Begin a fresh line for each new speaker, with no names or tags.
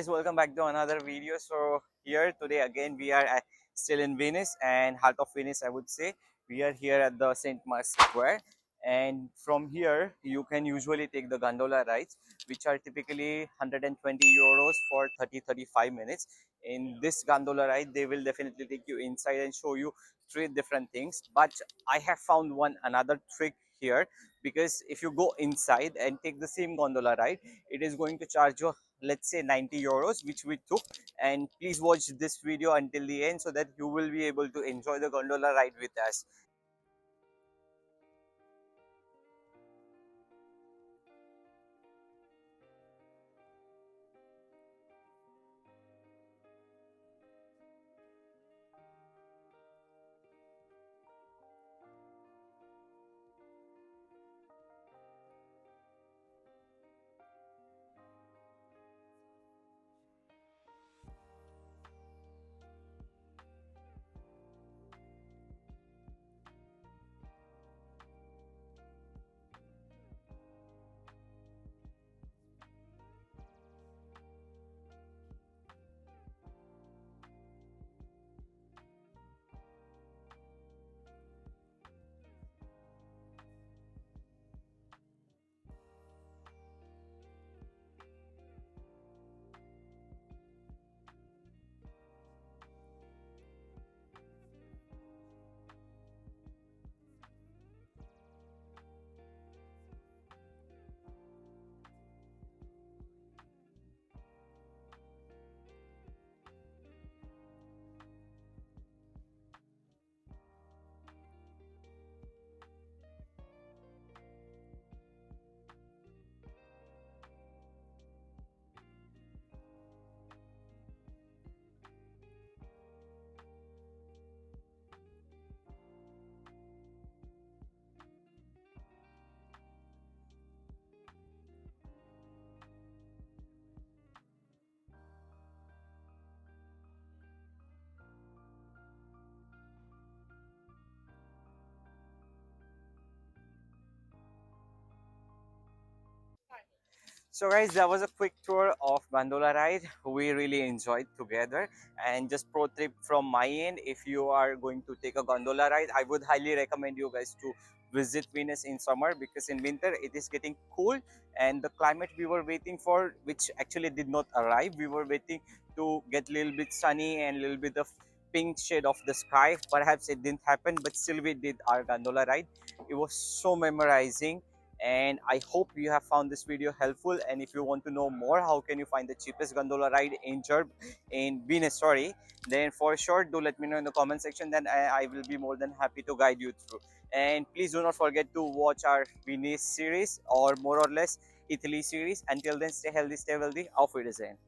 Guys, welcome back to another video. So here today again we are still in Venice, and heart of Venice I would say. We are here at the St. Mark's Square, and from here you can usually take the gondola rides, which are typically 120 euros for 30-35 minutes. In this gondola ride they will definitely take you inside and show you three different things, but I have found one another trick here, because if you go inside and take the same gondola ride, it is going to charge you, let's say, 90 euros, which we took. And please watch this video until the end so that you will be able to enjoy the gondola ride with us. So guys, that was a quick tour of Gondola Ride. We really enjoyed together. And just pro tip from my end, if you are going to take a gondola ride, I would highly recommend you guys to visit Venice in summer, because in winter it is getting cool, and the climate we were waiting for, which actually did not arrive. We were waiting to get a little bit sunny and a little bit of pink shade of the sky. Perhaps it didn't happen, but still we did our gondola ride. It was so memorizing, and I hope you have found this video helpful. And if you want to know more how can you find the cheapest gondola ride in Venice, sorry, then for sure do let me know in the comment section. Then I will be more than happy to guide you through. And please do not forget to watch our Venice series, or more or less Italy series. Until then, stay healthy, stay wealthy. Auf Wiedersehen.